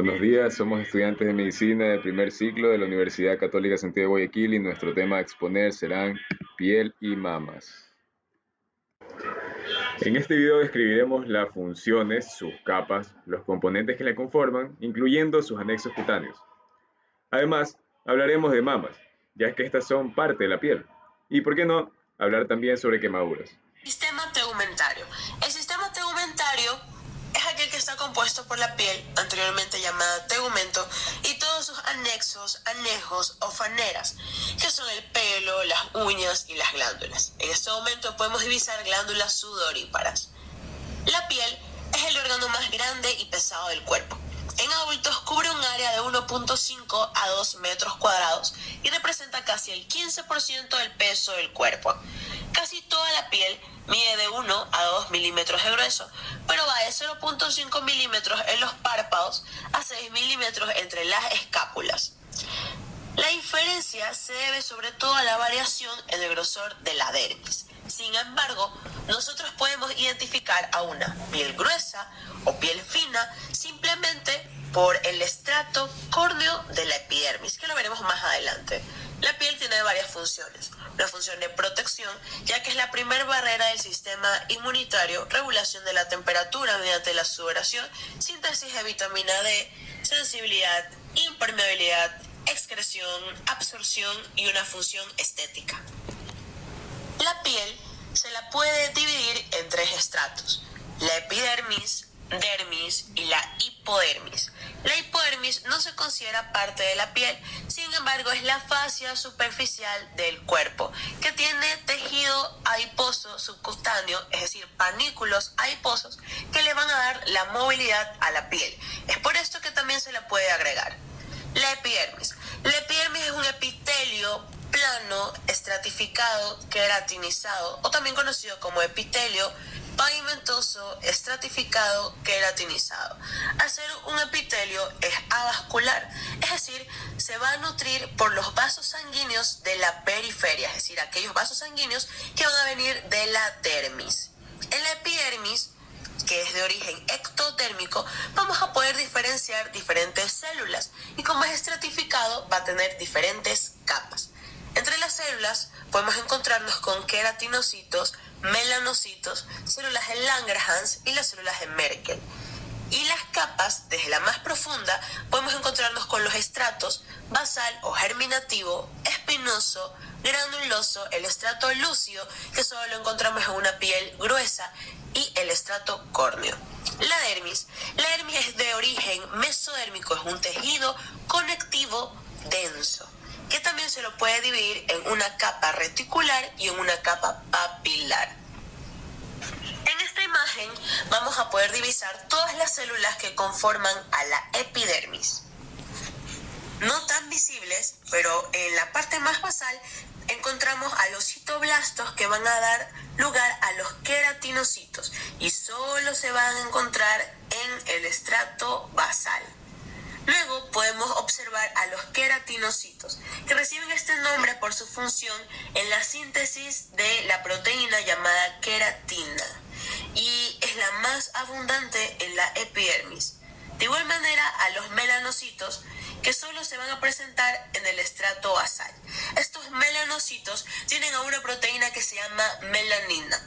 Buenos días, somos estudiantes de medicina de primer ciclo de la Universidad Católica Santiago de Guayaquil y nuestro tema a exponer serán piel y mamas. En este video describiremos las funciones, sus capas, los componentes que la conforman, incluyendo sus anexos cutáneos. Además, hablaremos de mamas, ya que estas son parte de la piel. Y por qué no, hablar también sobre quemaduras. Sistema tegumentario. El sistema tegumentario es aquel que está compuesto por la piel, anteriormente llamada tegumento, y todos sus anexos, anejos o faneras, que son el pelo, las uñas y las glándulas. En este momento podemos divisar glándulas sudoríparas. La piel es el órgano más grande y pesado del cuerpo. En adultos cubre un área de 1.5 a 2 metros cuadrados y representa casi el 15% del peso del cuerpo. Casi toda la piel mide de 1 a 2 milímetros de grueso, pero va de 0.5 milímetros en los párpados a 6 milímetros entre las escápulas. La diferencia se debe sobre todo a la variación en el grosor de la dermis. Sin embargo, nosotros podemos identificar a una piel gruesa o piel fina simplemente por el estrato córneo de la epidermis, que lo veremos más adelante. La piel tiene varias funciones. Una función de protección, ya que es la primera barrera del sistema inmunitario, regulación de la temperatura mediante la sudoración, síntesis de vitamina D, sensibilidad, impermeabilidad, excreción, absorción y una función estética. La piel se la puede dividir en tres estratos: la epidermis, dermis y la hipodermis. La hipodermis no se considera parte de la piel, sin embargo es la fascia superficial del cuerpo, que tiene tejido adiposo subcutáneo, es decir, panículos adiposos que le van a dar la movilidad a la piel. Es por esto que también se la puede agregar. La epidermis. La epidermis es un epitelio plano, estratificado, queratinizado, o también conocido como epitelio pavimentoso, estratificado, queratinizado. Al ser un epitelio es avascular, es decir, se va a nutrir por los vasos sanguíneos de la periferia, es decir, aquellos vasos sanguíneos que van a venir de la dermis. En la epidermis, que es de origen ectodérmico, vamos a poder diferenciar diferentes células y como es estratificado va a tener diferentes capas. Entre las células podemos encontrarnos con queratinocitos, melanocitos, células de Langerhans y las células de Merkel. Y las capas, desde la más profunda, podemos encontrarnos con los estratos basal o germinativo, espinoso, granuloso, el estrato lúcido, que solo lo encontramos en una piel gruesa, y el estrato córneo. La dermis. La dermis es de origen mesodérmico, es un tejido conectivo denso, que también se lo puede dividir en una capa reticular y en una capa papilar. En esta imagen vamos a poder divisar todas las células que conforman a la epidermis. No tan visibles, pero en la parte más basal encontramos a los citoblastos que van a dar lugar a los queratinocitos y solo se van a encontrar en el estrato basal. Luego podemos observar a los queratinocitos, que reciben este nombre por su función en la síntesis de la proteína llamada queratina, y es la más abundante en la epidermis. De igual manera a los melanocitos, que solo se van a presentar en el estrato basal. Estos melanocitos tienen a una proteína que se llama melanina.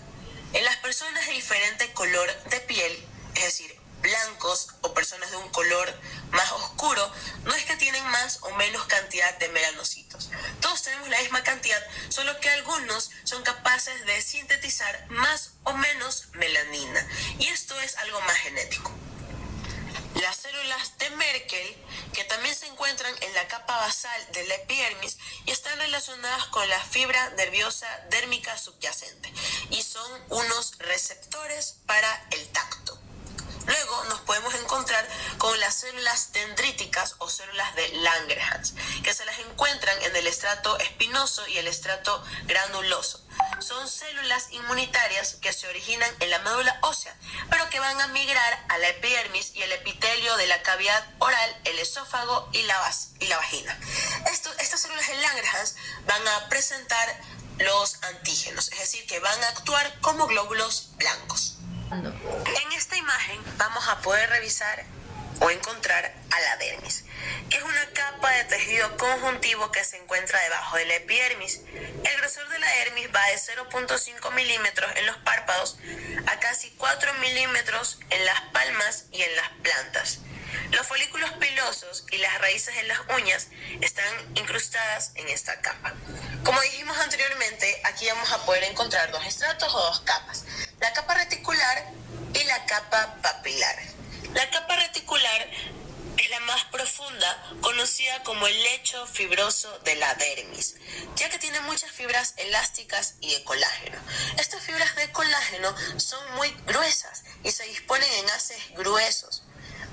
En las personas de diferente color de piel, es decir, blancos o personas de un color más oscuro, no es que tienen más o menos cantidad de melanocitos. Todos tenemos la misma cantidad, solo que algunos son capaces de sintetizar más o menos melanina, y esto es algo más genético. Las células de Merkel, que también se encuentran en la capa basal de la epidermis y están relacionadas con la fibra nerviosa dérmica subyacente, y son unos receptores para el tacto. Luego nos podemos encontrar con las células dendríticas o células de Langerhans, que se las encuentran en el estrato espinoso y el estrato granuloso. Son células inmunitarias que se originan en la médula ósea, pero que van a migrar a la epidermis y el epitelio de la cavidad oral, el esófago y la vagina. Estas células de Langerhans van a presentar los antígenos, es decir, que van a actuar como glóbulos blancos. En esta imagen vamos a poder revisar o encontrar a la dermis, que es una capa de tejido conjuntivo que se encuentra debajo de la epidermis. El grosor de la dermis va de 0.5 milímetros en los párpados a casi 4 milímetros en las palmas y en las plantas. Los folículos pilosos y las raíces de las uñas están incrustadas en esta capa. Como dijimos anteriormente, aquí vamos a poder encontrar dos estratos o dos capas: la capa reticular y la capa papilar. La capa reticular es la más profunda, conocida como el lecho fibroso de la dermis, ya que tiene muchas fibras elásticas y de colágeno. Estas fibras de colágeno son muy gruesas y se disponen en haces gruesos,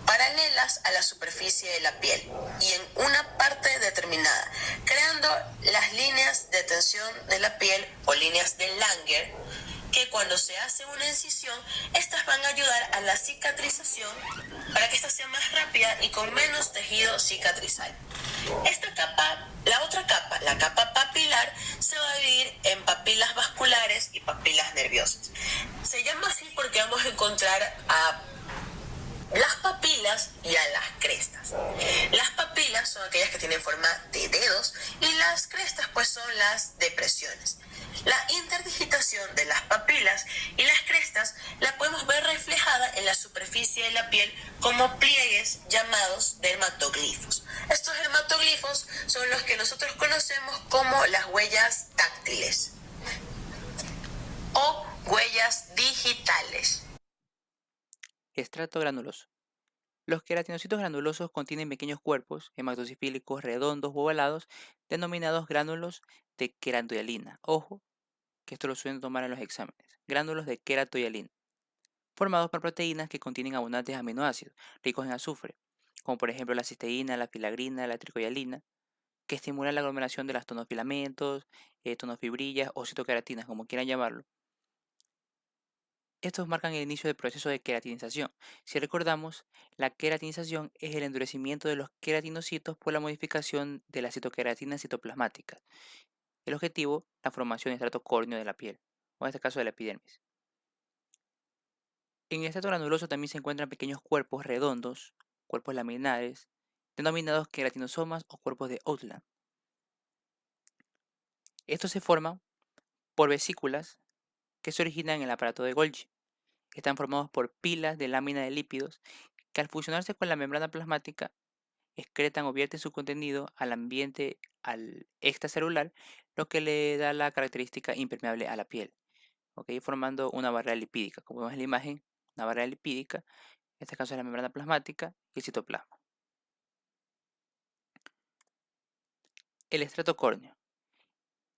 paralelas a la superficie de la piel y en una parte determinada, creando las líneas de tensión de la piel o líneas de Langer, que cuando se hace una incisión, estas van a ayudar a la cicatrización para que esta sea más rápida y con menos tejido cicatrizal. Esta capa, la otra capa, la capa papilar, se va a dividir en papilas vasculares y papilas nerviosas. Se llama así porque vamos a encontrar a las papilas y a las crestas. Las papilas son aquellas que tienen forma de dedos y las crestas pues son las depresiones. La interdigitación de las papilas y las crestas la podemos ver reflejada en la superficie de la piel como pliegues llamados dermatoglifos. Estos dermatoglifos son los que nosotros conocemos como las huellas táctiles o huellas digitales. Estrato granuloso. Los queratinocitos granulosos contienen pequeños cuerpos hematosifílicos redondos o ovalados denominados gránulos de queratoyalina. Ojo, que esto lo suelen tomar en los exámenes. Gránulos de queratoyalina, formados por proteínas que contienen abundantes aminoácidos ricos en azufre, como por ejemplo la cisteína, la filagrina, la tricoyalina, que estimulan la aglomeración de las tonofilamentos, tonofibrillas o citoqueratinas, como quieran llamarlo. Estos marcan el inicio del proceso de queratinización. Si recordamos, la queratinización es el endurecimiento de los queratinocitos por la modificación de las citoqueratinas citoplasmáticas. El objetivo, la formación de estrato córneo de la piel, o en este caso de la epidermis. En el estrato granuloso también se encuentran pequeños cuerpos redondos, cuerpos laminares, denominados queratinosomas o cuerpos de Outland. Estos se forman por vesículas que se originan en el aparato de Golgi. Están formados por pilas de lámina de lípidos que al fusionarse con la membrana plasmática excretan o vierten su contenido al ambiente al extracelular, lo que le da la característica impermeable a la piel, ¿ok? Formando una barrera lipídica, como vemos en la imagen, una barrera lipídica, en este caso es la membrana plasmática y el citoplasma. El estrato córneo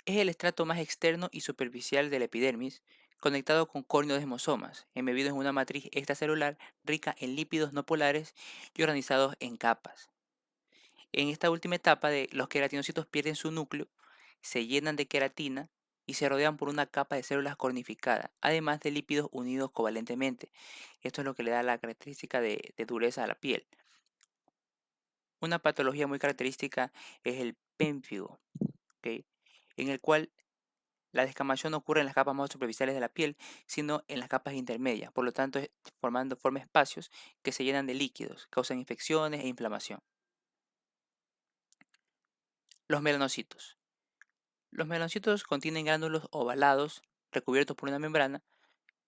es el estrato más externo y superficial de la epidermis, conectado con córneo-desmosomas, embebido en una matriz extracelular rica en lípidos no polares y organizados en capas. En esta última etapa los queratinocitos pierden su núcleo, se llenan de queratina y se rodean por una capa de células cornificadas, además de lípidos unidos covalentemente. Esto es lo que le da la característica de dureza a la piel. Una patología muy característica es el pénfigo, ¿ok? En el cual la descamación no ocurre en las capas más superficiales de la piel, sino en las capas intermedias. Por lo tanto, forma espacios que se llenan de líquidos, causan infecciones e inflamación. Los melanocitos. Los melanocitos contienen gránulos ovalados recubiertos por una membrana,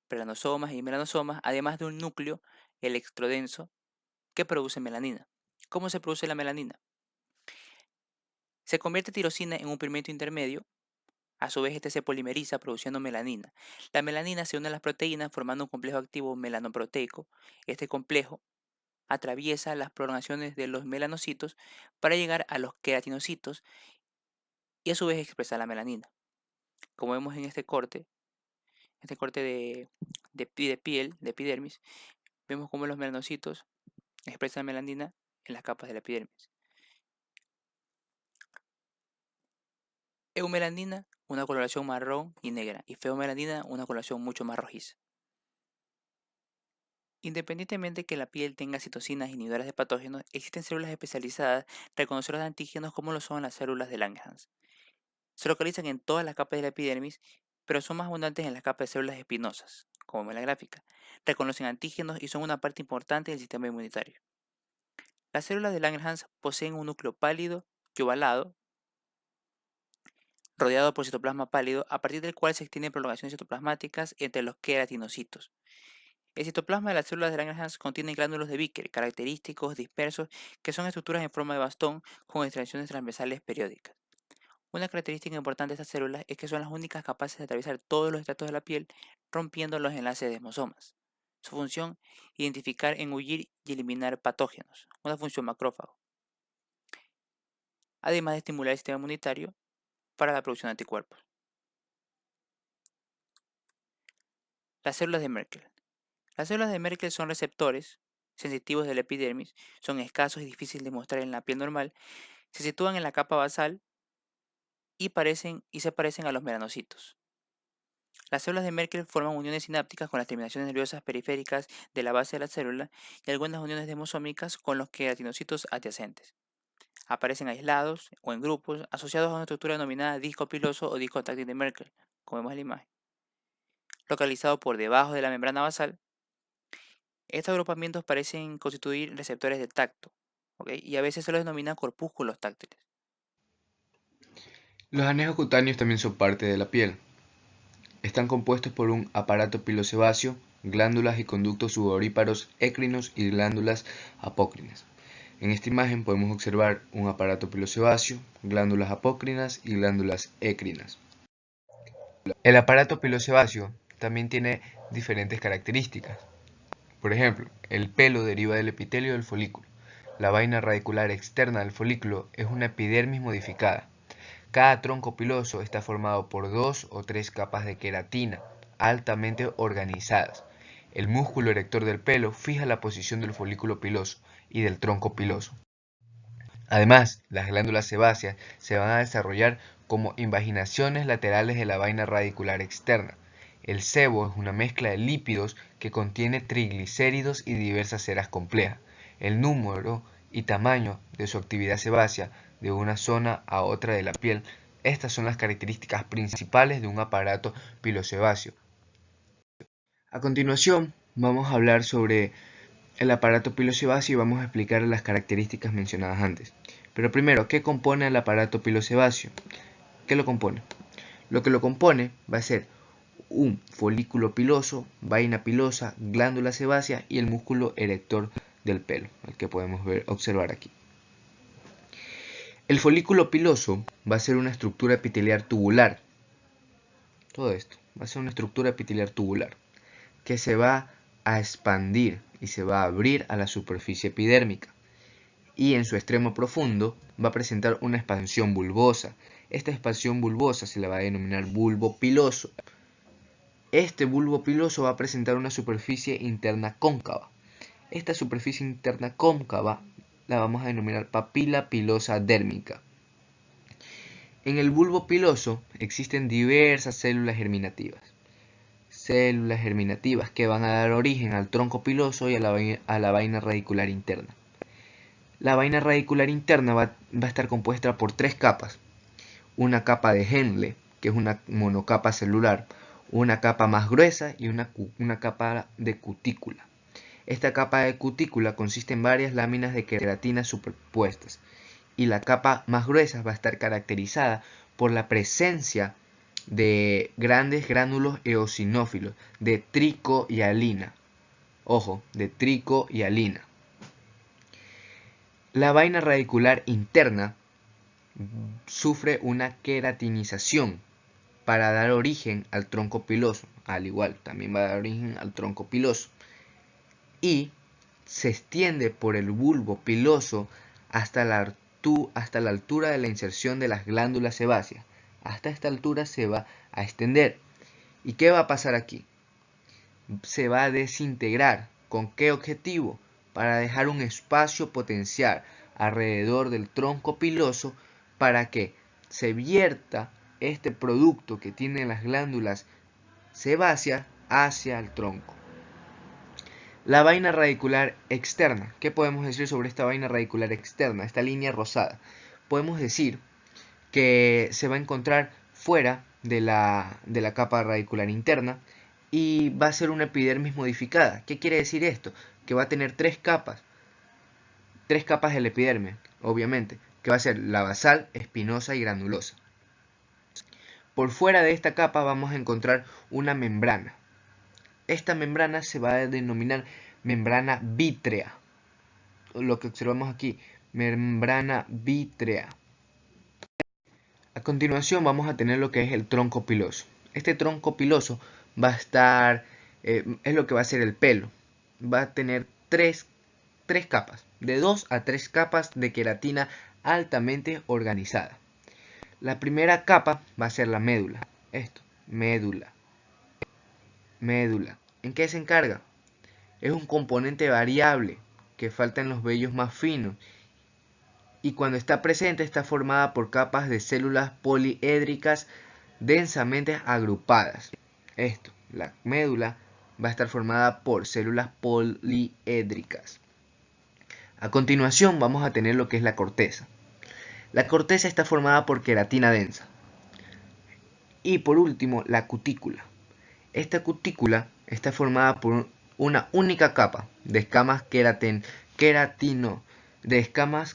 melanosomas y melanosomas, además de un núcleo electrodenso que produce melanina. ¿Cómo se produce la melanina? Se convierte tirosina en un pigmento intermedio, a su vez este se polimeriza produciendo melanina. La melanina se une a las proteínas formando un complejo activo melanoproteico. Este complejo atraviesa las prolongaciones de los melanocitos para llegar a los queratinocitos y a su vez expresar la melanina. Como vemos en este corte de piel, de epidermis, vemos cómo los melanocitos expresan melanina en las capas de la epidermis. Eumelanina, una coloración marrón y negra, y feomelanina, una coloración mucho más rojiza. Independientemente que la piel tenga citocinas inhibidoras de patógenos, existen células especializadas reconocedoras de antígenos como lo son las células de Langerhans. Se localizan en todas las capas de la epidermis, pero son más abundantes en las capas de células espinosas, como en la gráfica. Reconocen antígenos y son una parte importante del sistema inmunitario. Las células de Langerhans poseen un núcleo pálido y ovalado, rodeado por citoplasma pálido, a partir del cual se extienden prolongaciones citoplasmáticas entre los queratinocitos. El citoplasma de las células de Langerhans contiene glándulos de Bicker, característicos, dispersos, que son estructuras en forma de bastón con extracciones transversales periódicas. Una característica importante de estas células es que son las únicas capaces de atravesar todos los estratos de la piel, rompiendo los enlaces de desmosomas. Su función, identificar, engullir y eliminar patógenos, una función macrófago, además de estimular el sistema inmunitario para la producción de anticuerpos. Las células de Merkel. Las células de Merkel son receptores sensitivos de la epidermis, son escasos y difíciles de mostrar en la piel normal, se sitúan en la capa basal y se parecen a los melanocitos. Las células de Merkel forman uniones sinápticas con las terminaciones nerviosas periféricas de la base de la célula y algunas uniones demosómicas con los queratinocitos adyacentes. Aparecen aislados o en grupos asociados a una estructura denominada disco piloso o disco táctil de Merkel, como vemos en la imagen. Localizado por debajo de la membrana basal, estos agrupamientos parecen constituir receptores de tacto, ¿ok? Y a veces se los denomina corpúsculos táctiles. Los anejos cutáneos también son parte de la piel. Están compuestos por un aparato pilosebáceo, glándulas y conductos sudoríparos écrinos y glándulas apócrinas. En esta imagen podemos observar un aparato pilosebáceo, glándulas apócrinas y glándulas écrinas. El aparato pilosebáceo también tiene diferentes características. Por ejemplo, el pelo deriva del epitelio del folículo. La vaina radicular externa del folículo es una epidermis modificada. Cada tronco piloso está formado por 2 o 3 capas de queratina altamente organizadas. El músculo erector del pelo fija la posición del folículo piloso y del tronco piloso. Además, las glándulas sebáceas se van a desarrollar como invaginaciones laterales de la vaina radicular externa. El sebo es una mezcla de lípidos que contiene triglicéridos y diversas ceras complejas. El número y tamaño de su actividad sebácea de una zona a otra de la piel. Estas son las características principales de un aparato pilosebáceo. A continuación, vamos a hablar sobre el aparato pilosebáceo y vamos a explicar las características mencionadas antes. Pero primero, ¿qué compone el aparato pilosebáceo? ¿Qué lo compone? Lo que lo compone va a ser un folículo piloso, vaina pilosa, glándula sebácea y el músculo erector del pelo, el que podemos observar aquí. El folículo piloso va a ser una estructura epitelial tubular. Todo esto va a ser una estructura epitelial tubular que se va a expandir y se va a abrir a la superficie epidérmica. Y en su extremo profundo va a presentar una expansión bulbosa. Esta expansión bulbosa se la va a denominar bulbo piloso. Este bulbo piloso va a presentar una superficie interna cóncava. Esta superficie interna cóncava la vamos a denominar papila pilosa dérmica. En el bulbo piloso existen diversas células germinativas. Células germinativas que van a dar origen al tronco piloso y a la vaina radicular interna. La vaina radicular interna va a estar compuesta por 3 capas. Una capa de Henle, que es una monocapa celular, una capa más gruesa y una capa de cutícula. Esta capa de cutícula consiste en varias láminas de queratina superpuestas y la capa más gruesa va a estar caracterizada por la presencia de grandes gránulos eosinófilos de tricohialina. Ojo, de tricohialina. La vaina radicular interna sufre una queratinización para dar origen al tronco piloso. Al igual, también va a dar origen al tronco piloso. Y se extiende por el bulbo piloso hasta la altura de la inserción de las glándulas sebáceas. Hasta esta altura se va a extender. ¿Y qué va a pasar aquí? Se va a desintegrar. ¿Con qué objetivo? Para dejar un espacio potencial alrededor del tronco piloso para que se vierta este producto que tienen las glándulas sebáceas hacia el tronco. La vaina radicular externa. ¿Qué podemos decir sobre esta vaina radicular externa? Esta línea rosada. Podemos decir que se va a encontrar fuera de la capa radicular interna y va a ser una epidermis modificada. ¿Qué quiere decir esto? Que va a tener 3 capas. tres capas del epiderme, obviamente, que va a ser la basal, espinosa y granulosa. Por fuera de esta capa vamos a encontrar una membrana. Esta membrana se va a denominar membrana vítrea. Lo que observamos aquí, membrana vítrea. A continuación vamos a tener lo que es el tronco piloso. Este tronco piloso va a estar, es lo que va a ser el pelo. Va a tener tres capas, de 2 a 3 capas de queratina altamente organizada. La primera capa va a ser la médula. Médula. ¿En qué se encarga? Es un componente variable que falta en los vellos más finos y cuando está presente está formada por capas de células poliédricas densamente agrupadas. La médula va a estar formada por células poliédricas. A continuación vamos a tener lo que es la corteza. La corteza está formada por queratina densa. Y por último, la cutícula. Esta cutícula está formada por una única capa de escamas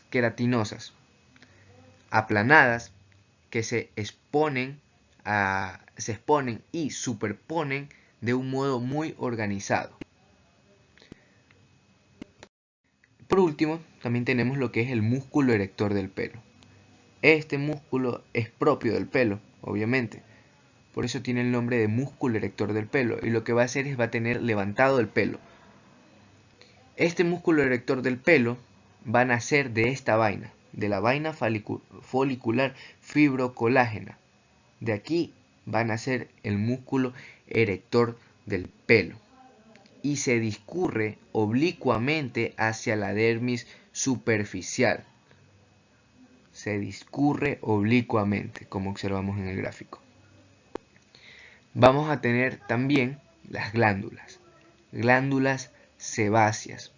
queratinosas aplanadas que se exponen y superponen de un modo muy organizado. Por último, también tenemos lo que es el músculo erector del pelo. Este músculo es propio del pelo, obviamente. Por eso tiene el nombre de músculo erector del pelo. Y lo que va a hacer es va a tener levantado el pelo. Este músculo erector del pelo va a nacer de esta vaina, de la vaina folicular fibrocolágena. De aquí va a nacer el músculo erector del pelo. Y se discurre oblicuamente hacia la dermis superficial. Se discurre oblicuamente, como observamos en el gráfico. Vamos a tener también las glándulas sebáceas.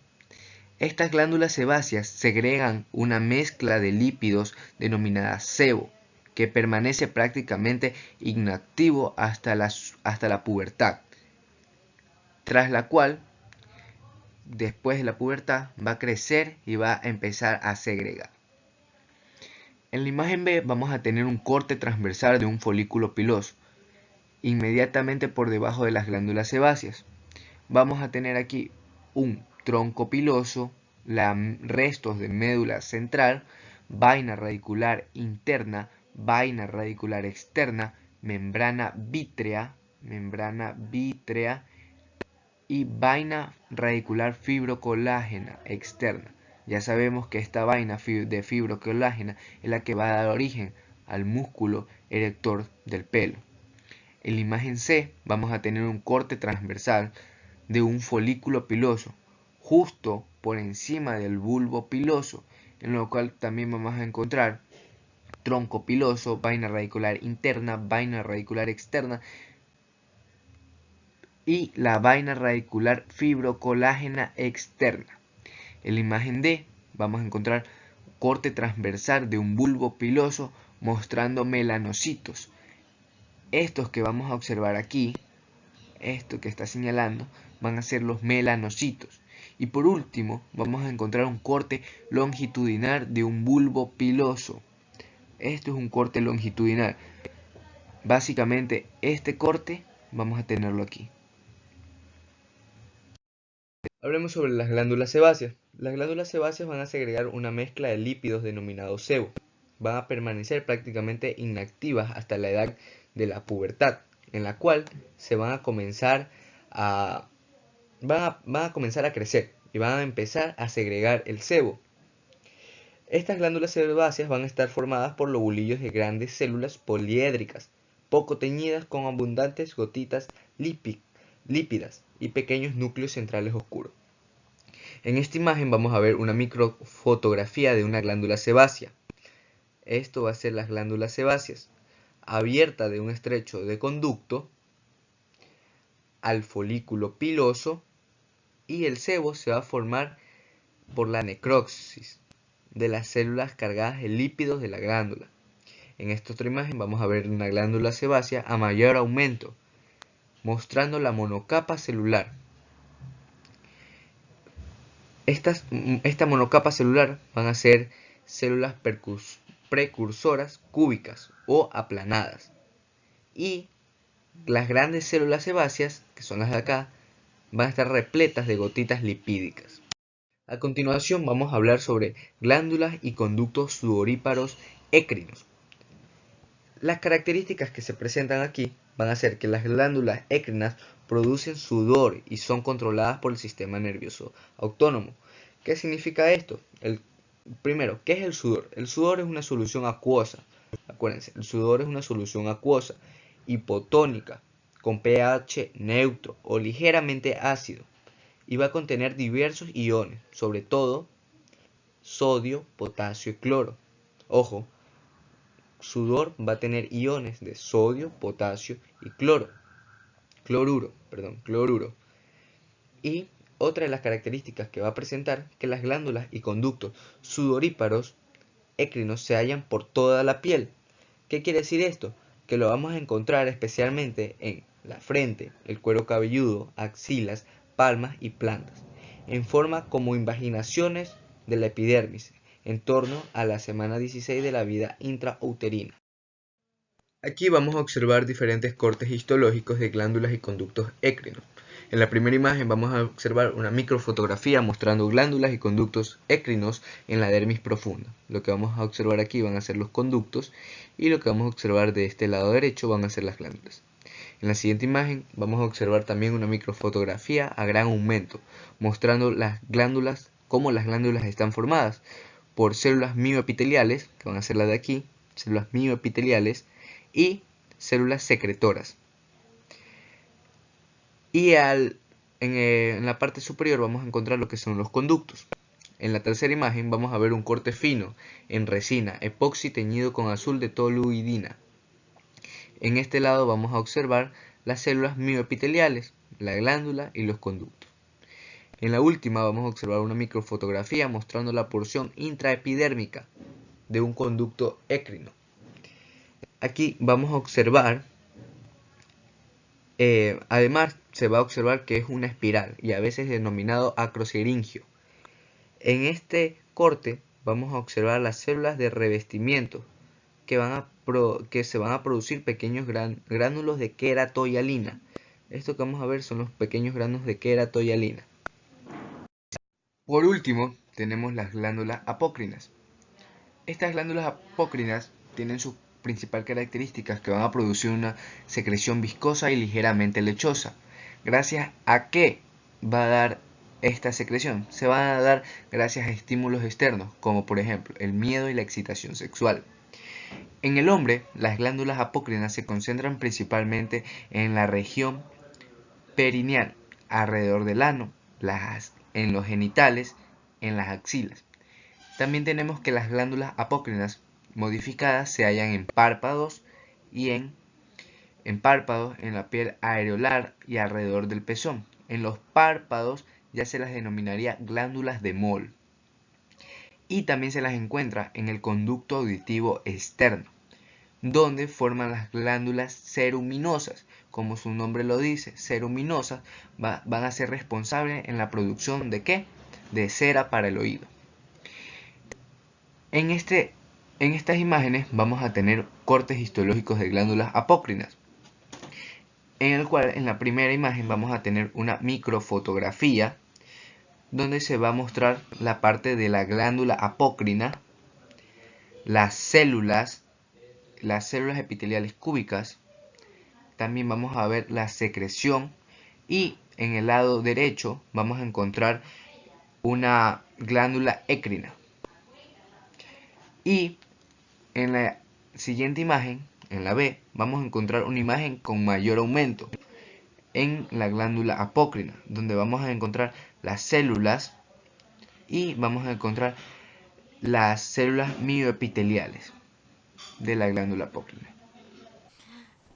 Estas glándulas sebáceas segregan una mezcla de lípidos denominada sebo, que permanece prácticamente inactivo hasta la pubertad, tras la cual, después de la pubertad, va a crecer y va a empezar a segregar. En la imagen B vamos a tener un corte transversal de un folículo piloso, inmediatamente por debajo de las glándulas sebáceas. Vamos a tener aquí un tronco piloso, restos de médula central, vaina radicular interna, vaina radicular externa, membrana vítrea y vaina radicular fibrocolágena externa. Ya sabemos que esta vaina de fibrocolágena es la que va a dar origen al músculo erector del pelo. En la imagen C vamos a tener un corte transversal de un folículo piloso justo por encima del bulbo piloso, en lo cual también vamos a encontrar tronco piloso, vaina radicular interna, vaina radicular externa y la vaina radicular fibrocolágena externa. En la imagen D vamos a encontrar corte transversal de un bulbo piloso mostrando melanocitos. Estos que vamos a observar aquí, esto que está señalando, van a ser los melanocitos. Y por último vamos a encontrar un corte longitudinal de un bulbo piloso. Esto es un corte longitudinal. Básicamente este corte vamos a tenerlo aquí. Hablemos sobre las glándulas sebáceas. Las glándulas sebáceas van a segregar una mezcla de lípidos denominados sebo. Van a permanecer prácticamente inactivas hasta la edad de la pubertad, en la cual se van a comenzar a crecer y van a empezar a segregar el sebo. Estas glándulas sebáceas van a estar formadas por lobulillos de grandes células poliédricas, poco teñidas con abundantes gotitas lípidas y pequeños núcleos centrales oscuros. En esta imagen vamos a ver una microfotografía de una glándula sebácea. Esto va a ser las glándulas sebáceas, abierta de un estrecho de conducto al folículo piloso, y el sebo se va a formar por la necrosis de las células cargadas de lípidos de la glándula. En esta otra imagen vamos a ver una glándula sebácea a mayor aumento, mostrando la monocapa celular. Esta monocapa celular van a ser células precursoras cúbicas o aplanadas. Y las grandes células sebáceas, que son las de acá, van a estar repletas de gotitas lipídicas. A continuación vamos a hablar sobre glándulas y conductos sudoríparos écrinos. Las características que se presentan aquí van a ser que las glándulas écrinas producen sudor y son controladas por el sistema nervioso autónomo. ¿Qué significa esto? Primero, ¿qué es el sudor? El sudor es una solución acuosa. Acuérdense, el sudor es una solución acuosa, hipotónica, con pH neutro o ligeramente ácido, y va a contener diversos iones, sobre todo sodio, potasio y cloro. Ojo, sudor va a tener iones de sodio, potasio y cloruro. Y otra de las características que va a presentar que las glándulas y conductos sudoríparos écrinos se hallan por toda la piel. ¿Qué quiere decir esto? Que lo vamos a encontrar especialmente en la frente, el cuero cabelludo, axilas, palmas y plantas, en forma como invaginaciones de la epidermis, en torno a la semana 16 de la vida intrauterina. Aquí vamos a observar diferentes cortes histológicos de glándulas y conductos écrinos. En la primera imagen vamos a observar una microfotografía mostrando glándulas y conductos écrinos en la dermis profunda. Lo que vamos a observar aquí van a ser los conductos y lo que vamos a observar de este lado derecho van a ser las glándulas. En la siguiente imagen vamos a observar también una microfotografía a gran aumento, mostrando las glándulas, cómo las glándulas están formadas por células mioepiteliales, que van a ser las de aquí, células mioepiteliales, y células secretoras. Y en la parte superior vamos a encontrar lo que son los conductos. En la tercera imagen vamos a ver un corte fino en resina epoxi teñido con azul de toluidina. En este lado vamos a observar las células mioepiteliales, la glándula y los conductos. En la última vamos a observar una microfotografía mostrando la porción intraepidérmica de un conducto écrino. Aquí vamos a observar, además se va a observar que es una espiral y a veces denominado acroceringio. En este corte vamos a observar las células de revestimiento que se van a producir pequeños gránulos de queratoialina. Esto que vamos a ver son los pequeños granos de queratoialina. Por último tenemos las glándulas apócrinas. Estas glándulas apócrinas tienen sus principal características que van a producir una secreción viscosa y ligeramente lechosa. ¿Gracias a qué va a dar esta secreción? Se van a dar gracias a estímulos externos, como por ejemplo el miedo y la excitación sexual. En el hombre, las glándulas apócrinas se concentran principalmente en la región perineal, alrededor del ano, en los genitales, en las axilas. También tenemos que las glándulas apócrinas modificadas se hallan en párpados y en la piel areolar y alrededor del pezón. En los párpados ya se las denominaría glándulas de Moll. Y también se las encuentra en el conducto auditivo externo, donde forman las glándulas ceruminosas. Como su nombre lo dice, ceruminosas van a ser responsables en la producción ¿de qué? De cera para el oído. En estas imágenes vamos a tener cortes histológicos de glándulas apócrinas, en el cual en la primera imagen vamos a tener una microfotografía donde se va a mostrar la parte de la glándula apócrina, las células epiteliales cúbicas. También vamos a ver la secreción y en el lado derecho vamos a encontrar una glándula écrina. Y en la siguiente imagen, en la B, vamos a encontrar una imagen con mayor aumento en la glándula apócrina, donde vamos a encontrar las células y vamos a encontrar las células mioepiteliales de la glándula apócrina.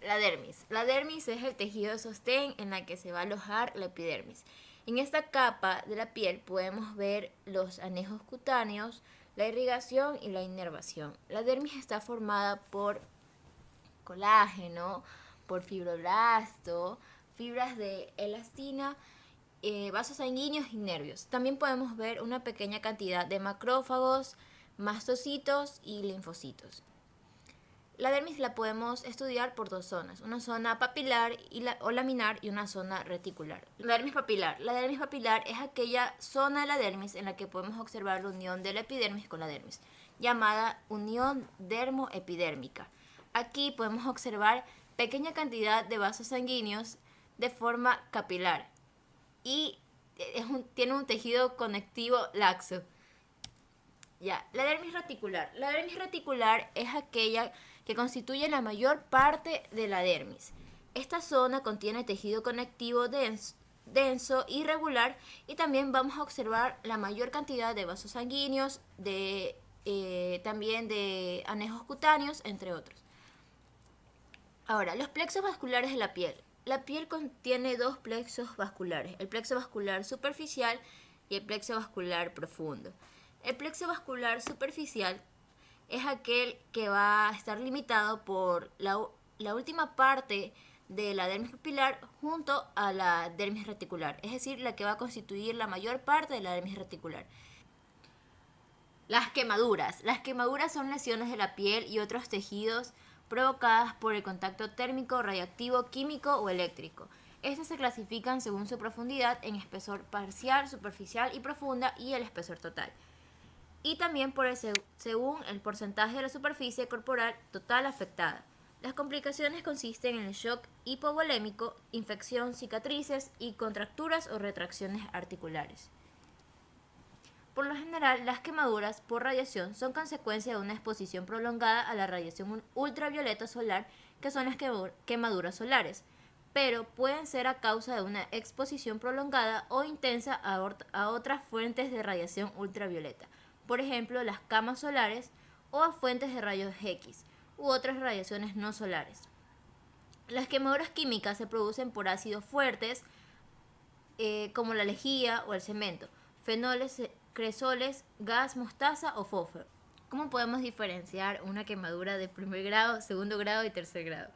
La dermis. La dermis es el tejido de sostén en la que se va a alojar la epidermis. En esta capa de la piel podemos ver los anejos cutáneos, la irrigación y la inervación. La dermis está formada por colágeno, por fibroblasto, fibras de elastina vasos sanguíneos y nervios. También podemos ver una pequeña cantidad de macrófagos, mastocitos y linfocitos. La dermis la podemos estudiar por dos zonas, una zona papilar o laminar y una zona reticular. La dermis papilar. La dermis papilar es aquella zona de la dermis en la que podemos observar la unión de la epidermis con la dermis, llamada unión dermoepidérmica. Aquí podemos observar pequeña cantidad de vasos sanguíneos de forma capilar y tiene un tejido conectivo laxo. Ya, la dermis reticular. La dermis reticular es aquella que constituye la mayor parte de la dermis. Esta zona contiene tejido conectivo denso y regular, y también vamos a observar la mayor cantidad de vasos sanguíneos, también de anejos cutáneos, entre otros. Ahora, los plexos vasculares de la piel. La piel contiene dos plexos vasculares, el plexo vascular superficial y el plexo vascular profundo. El plexo vascular superficial es aquel que va a estar limitado por la última parte de la dermis papilar junto a la dermis reticular, es decir, la que va a constituir la mayor parte de la dermis reticular. Las quemaduras. Las quemaduras son lesiones de la piel y otros tejidos provocadas por el contacto térmico, radiactivo, químico o eléctrico. Estas se clasifican según su profundidad en espesor parcial, superficial y profunda, y el espesor total. Y también según el porcentaje de la superficie corporal total afectada. Las complicaciones consisten en el shock hipovolémico, infección, cicatrices y contracturas o retracciones articulares. Por lo general, las quemaduras por radiación son consecuencia de una exposición prolongada a la radiación ultravioleta solar, que son las quemaduras solares, pero pueden ser a causa de una exposición prolongada o intensa a otras fuentes de radiación ultravioleta, por ejemplo, las camas solares, o a fuentes de rayos X u otras radiaciones no solares. Las quemaduras químicas se producen por ácidos fuertes, como la lejía o el cemento, fenoles, cresoles, gas, mostaza o fósforo. ¿Cómo podemos diferenciar una quemadura de primer grado, segundo grado y tercer grado?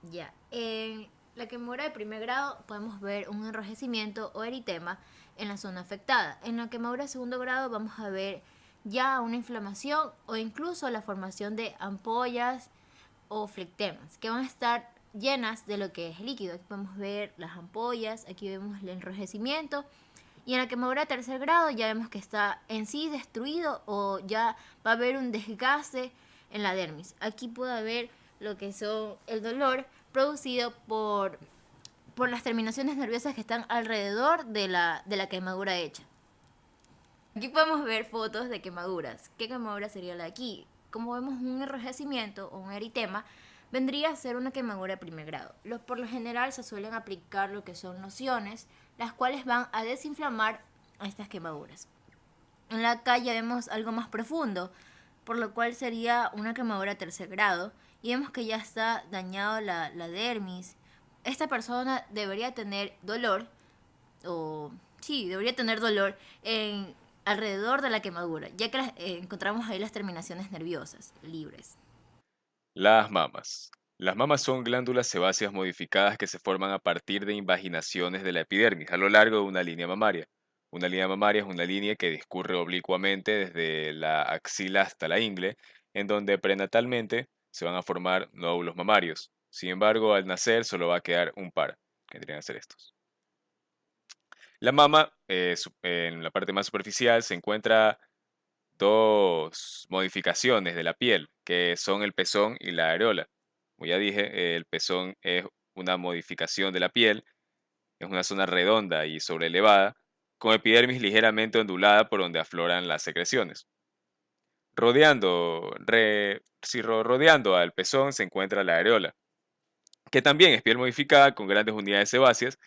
Ya, en la quemadura de primer grado podemos ver un enrojecimiento o eritema en la zona afectada. En la quemadura de segundo grado vamos a ver ya una inflamación o incluso la formación de ampollas o flectemas, que van a estar llenas de lo que es líquido. Aquí podemos ver las ampollas, aquí vemos el enrojecimiento. Y en la quemadura de tercer grado ya vemos que está en sí destruido, o ya va a haber un desgaste en la dermis. Aquí puede haber lo que son el dolor producido por las terminaciones nerviosas que están alrededor de la quemadura hecha. Aquí podemos ver fotos de quemaduras. ¿Qué quemadura sería la de aquí? Como vemos, un enrojecimiento o un eritema vendría a ser una quemadura de primer grado. Por lo general se suelen aplicar lo que son lociones, las cuales van a desinflamar a estas quemaduras. En la calle vemos algo más profundo, por lo cual sería una quemadura de tercer grado, y vemos que ya está dañado la dermis. Esta persona debería tener dolor, alrededor de la quemadura, ya que encontramos ahí las terminaciones nerviosas libres. Las mamas. Las mamas son glándulas sebáceas modificadas que se forman a partir de invaginaciones de la epidermis a lo largo de una línea mamaria. Una línea mamaria es una línea que discurre oblicuamente desde la axila hasta la ingle, en donde prenatalmente se van a formar nódulos mamarios. Sin embargo, al nacer solo va a quedar un par, que tendrían que ser estos. La mama, en la parte más superficial, se encuentra dos modificaciones de la piel, que son el pezón y la areola. Como ya dije, el pezón es una modificación de la piel, es una zona redonda y sobreelevada, con epidermis ligeramente ondulada por donde afloran las secreciones. Rodeando al pezón se encuentra la areola, que también es piel modificada con grandes unidades sebáceas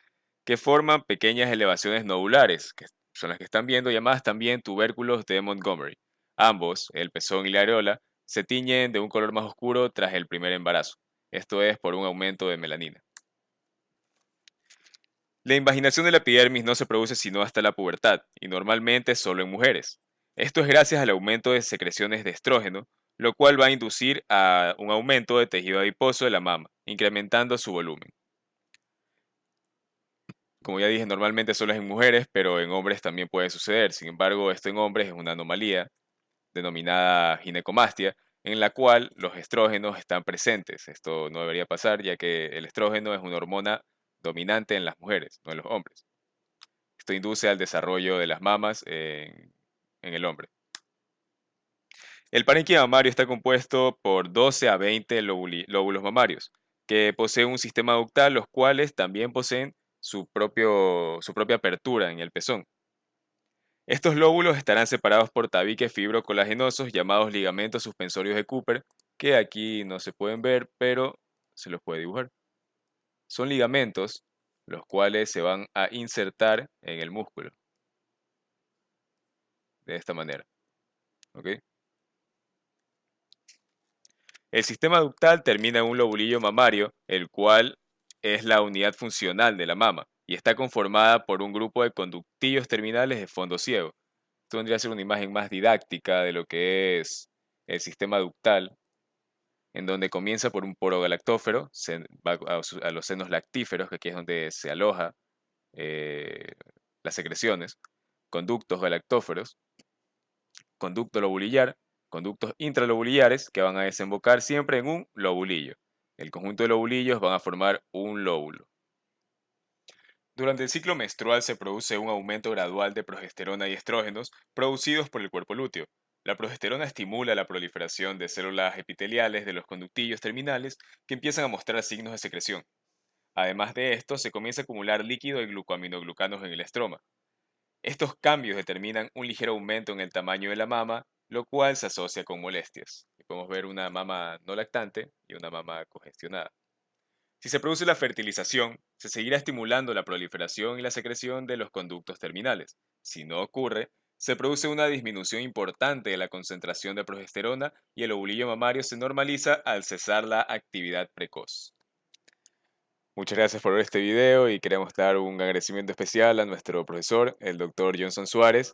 que forman pequeñas elevaciones nodulares, que son las que están viendo, llamadas también tubérculos de Montgomery. Ambos, el pezón y la areola, se tiñen de un color más oscuro tras el primer embarazo. Esto es por un aumento de melanina. La invaginación de la epidermis no se produce sino hasta la pubertad, y normalmente solo en mujeres. Esto es gracias al aumento de secreciones de estrógeno, lo cual va a inducir a un aumento de tejido adiposo de la mama, incrementando su volumen. como ya dije, normalmente solo es en mujeres, pero en hombres también puede suceder. Sin embargo, esto en hombres es una anomalía denominada ginecomastia, en la cual los estrógenos están presentes. Esto no debería pasar, ya que el estrógeno es una hormona dominante en las mujeres, no en los hombres. Esto induce al desarrollo de las mamas en el hombre. El parénquima mamario está compuesto por 12 a 20 lóbulos mamarios, que poseen un sistema ductal, los cuales también poseen su propia apertura en el pezón. Estos lóbulos estarán separados por tabiques fibrocolagenosos llamados ligamentos suspensorios de Cooper, que aquí no se pueden ver, pero se los puede dibujar. Son ligamentos los cuales se van a insertar en el músculo, de esta manera. ¿Ok? El sistema ductal termina en un lobulillo mamario, el cual es la unidad funcional de la mama, y está conformada por un grupo de conductillos terminales de fondo ciego. Esto vendría a ser una imagen más didáctica de lo que es el sistema ductal, en donde comienza por un poro galactófero, se va a los senos lactíferos, que aquí es donde se aloja eh, las secreciones, conductos galactóferos, conducto lobulillar, conductos intralobulillares que van a desembocar siempre en un lobulillo. El conjunto de lobulillos van a formar un lóbulo. Durante el ciclo menstrual se produce un aumento gradual de progesterona y estrógenos producidos por el cuerpo lúteo. La progesterona estimula la proliferación de células epiteliales de los conductillos terminales que empiezan a mostrar signos de secreción. Además de esto, se comienza a acumular líquido y glucoaminoglucanos en el estroma. Estos cambios determinan un ligero aumento en el tamaño de la mama, lo cual se asocia con molestias. Y podemos ver una mama no lactante y una mama congestionada. Si se produce la fertilización, se seguirá estimulando la proliferación y la secreción de los conductos terminales. Si no ocurre, se produce una disminución importante de la concentración de progesterona y el ovulillo mamario se normaliza al cesar la actividad precoz. Muchas gracias por ver este video y queremos dar un agradecimiento especial a nuestro profesor, el doctor Johnson Suárez,